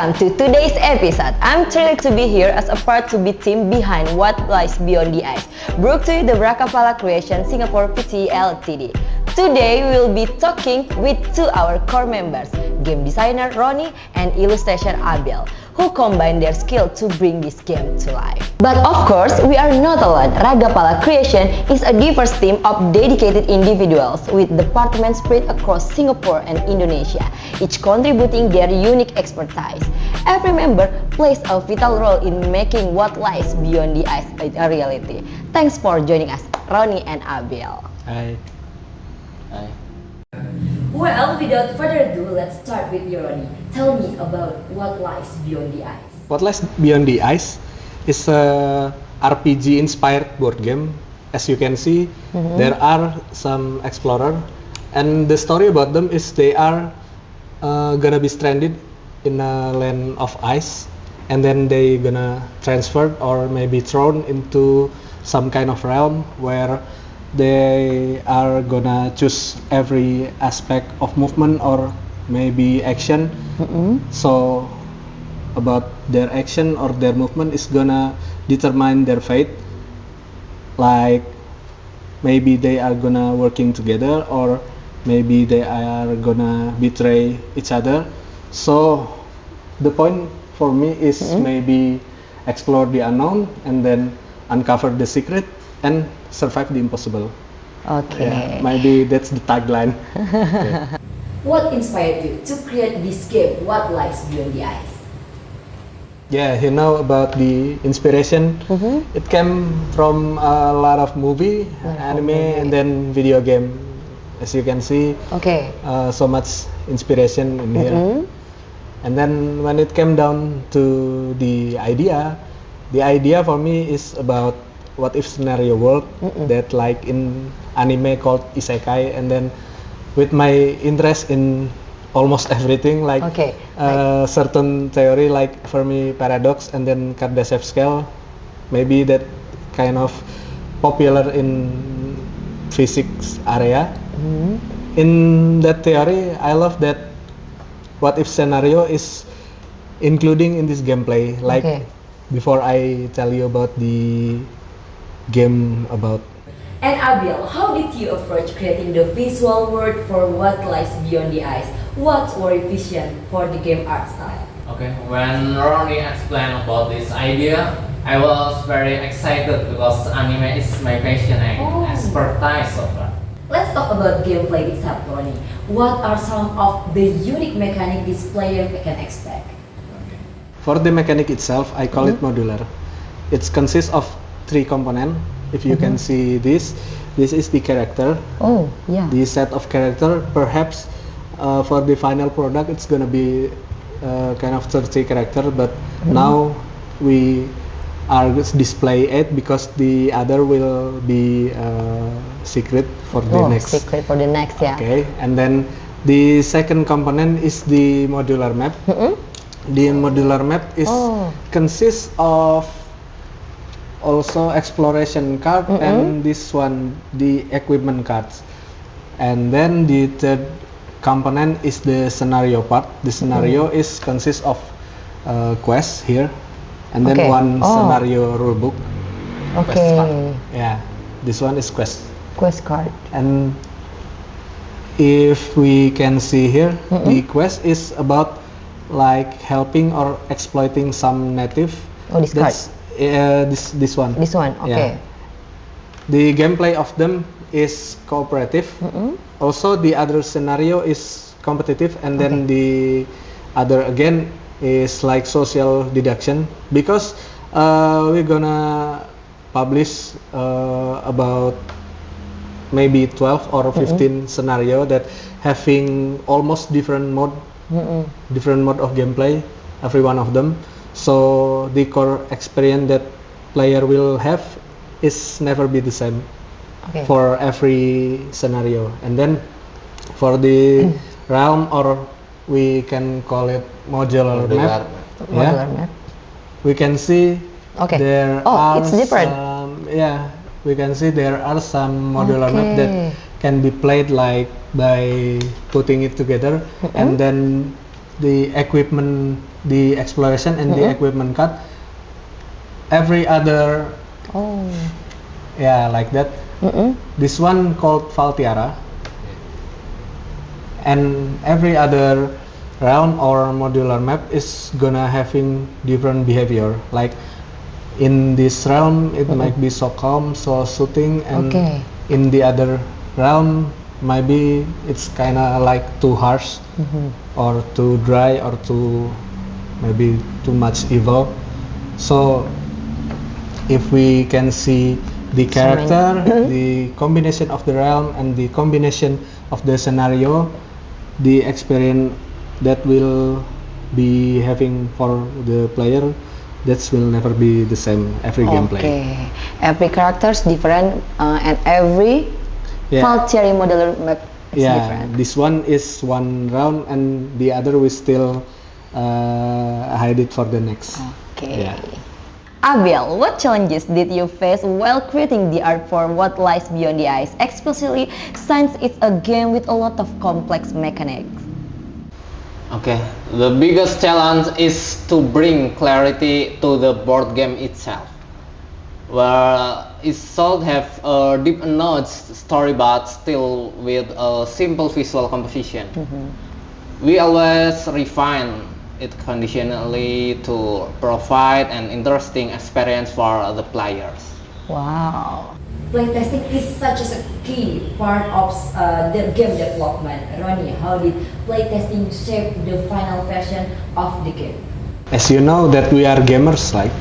Welcome to today's episode. I'm thrilled to be here as a part to be team behind What Lies Beyond the Ice, brought to you the Brakapala Creation Singapore Pte Ltd. Today we'll be talking with two our core members, game designer Ronnie and illustration Abel, who combine their skill to bring this game to life. But of course, we are not alone. Ragapala Creation is a diverse team of dedicated individuals with departments spread across Singapore and Indonesia, each contributing their unique expertise. Every member plays a vital role in making What Lies Beyond the Ice a reality. Thanks for joining us, Ronnie and Abel. Hi. Hi. Well, without further ado, let's start with you, Ronnie. Tell me about What Lies Beyond the Ice. What Lies Beyond the Ice is a RPG inspired board game. As you can see, there are some explorer, and the story about them is they are gonna be stranded in a land of ice, and then they gonna transferred or maybe thrown into some kind of realm where they are gonna choose every aspect of movement or maybe action. So about their action or their movement is gonna determine their fate, like maybe they are gonna working together or maybe they are gonna betray each other. So the point for me is maybe explore the unknown and then uncover the secret and survive the impossible. Okay. Yeah, maybe that's the tagline. Yeah. What inspired you to create this game, What Lies Beyond the Ice? Yeah, you know about the inspiration. It came from a lot of movie, anime, and then video game. As you can see, Okay. so much inspiration in here. And then when it came down to the idea for me is about what if scenario world that like in anime called isekai, and then with my interest in almost everything, like certain theory like Fermi paradox and then Kardashev scale, maybe that kind of popular in physics area. In that theory, I love that what if scenario is including in this gameplay. Like before I tell you about the game about. And Abel, how did you approach creating the visual world for What Lies Beyond the Ice? What were your vision for the game art style? Okay, when Ronnie explained about this idea, I was very excited because anime is my passion and expertise so far. Let's talk about gameplay itself, Ronnie. What are some of the unique mechanics this player can expect? For the mechanic itself, I call it modular. It consists of 3 components. If you can see this is the character. Oh, yeah. The set of character. Perhaps for the final product, it's gonna be kind of 30 character, but now we are display 8 because the other will be secret for the next. Secret for the next, yeah. Okay, and then the second component is the modular map. The modular map is consists of also exploration card and this one the equipment cards, and then the third component is the scenario part. The scenario is consists of quests here, and then one scenario rulebook. Quest card. Yeah, this one is quest card. And if we can see here, the quest is about like helping or exploiting some native. This card. This one. This one, okay. Yeah. The gameplay of them is cooperative. Also, the other scenario is competitive, and then the other again is like social deduction, because we're gonna publish about maybe 12 or 15 scenario that having almost different mode of gameplay, every one of them. So the core experience that player will have is never be the same for every scenario. And then for the realm, or we can call it modular map. We can see there are it's different. we can see there are some modular map that can be played like by putting it together, and then the equipment, the exploration and the equipment cut. Every other, Oh. yeah, like that. This one called Valtiara, and every other round or modular map is gonna having different behavior. Like in this round, it might be so calm, so soothing, and Okay. in the other round, maybe it's kind of like too harsh or too dry or too maybe too much evil. So if we can see the character, the combination of the realm and the combination of the scenario, the experience that will be having for the player, that will never be the same every gameplay. Okay. Every character's different, and every Yeah. Valtieri modular map is Yeah, different. this one is one round and the other we still hide it for the next. Okay. Yeah. Abiel, what challenges did you face while creating the art for What Lies Beyond the Ice, especially since it's a game with a lot of complex mechanics? Okay, the biggest challenge is to bring clarity to the board game itself, where it should have a deep enough story but still with a simple visual composition. We always refine it conditionally to provide an interesting experience for the players. Wow. Playtesting is such a key part of the game development. Ronnie, how did playtesting shape the final version of the game? As you know that we are gamers, like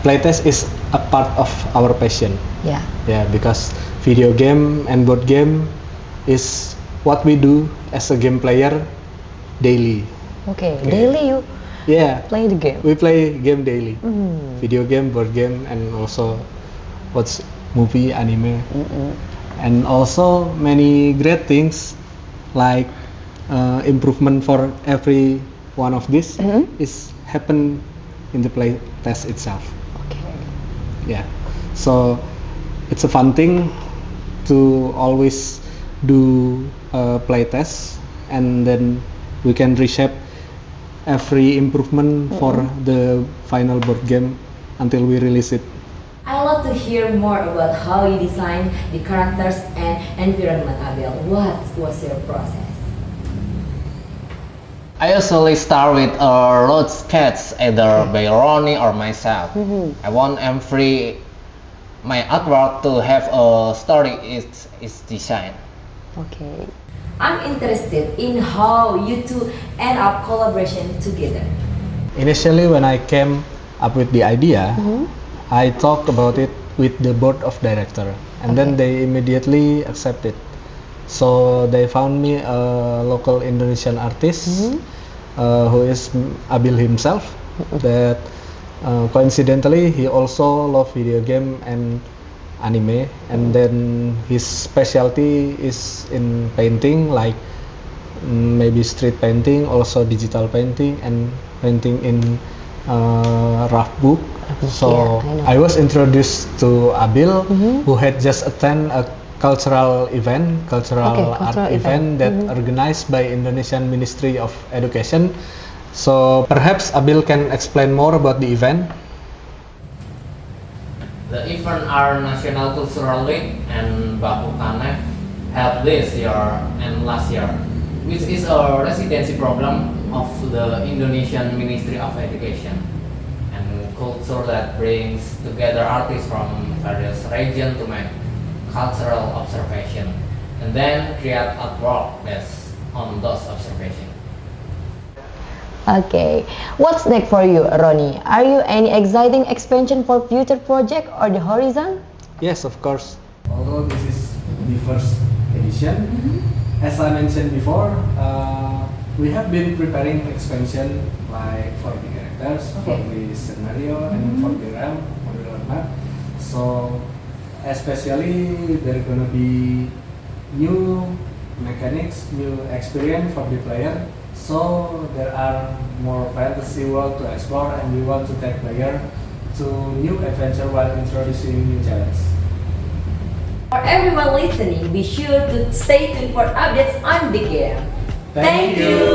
playtest is a part of our passion. Yeah. Yeah, because video game and board game is what we do as a game player daily. Okay. Daily you Yeah, play the game. we play game daily. Video game, board game, and also watch movie, anime, and also many great things like improvement for every one of this is happen in the play test itself. Okay. Yeah, so it's a fun thing to always do play test, and then we can reshape every improvement for the final board game until we release it. I love to hear more about how you design the characters and environment, Abiel. What was your process? I usually start with a road sketch either by Ronnie or myself. I want my artwork to have a story its design. Okay. I'm interested in how you two end up collaboration together. Initially, when I came up with the idea, I talked about it with the board of director, and then they immediately accepted. So they found me a local Indonesian artist who is Abil himself. That coincidentally he also loves video game and anime, and then his specialty is in painting, like maybe street painting, also digital painting, and painting in rough book. So Yeah, I was introduced to Abil, who had just attended a cultural event, cultural art cultural event that organized by Indonesian Ministry of Education. So perhaps Abil can explain more about the event. The event are National Cultural Week and Bakukane held this year and last year, which is a residency program of the Indonesian Ministry of Education and culture that brings together artists from various regions to make cultural observation and then create artwork based on those observations. Okay. What's next for you, Ronnie? Are you any exciting expansion for future project or the horizon? Yes, of course. Although this is the first edition, as I mentioned before, we have been preparing expansion like for the characters, for the scenario, and for the realm, modular map. So, especially there gonna be new mechanics, new experience for the player. So there are more fantasy world to explore, and we want to take player to new adventure while introducing new challenges. For everyone listening, be sure to stay tuned for updates on the game. Thank you.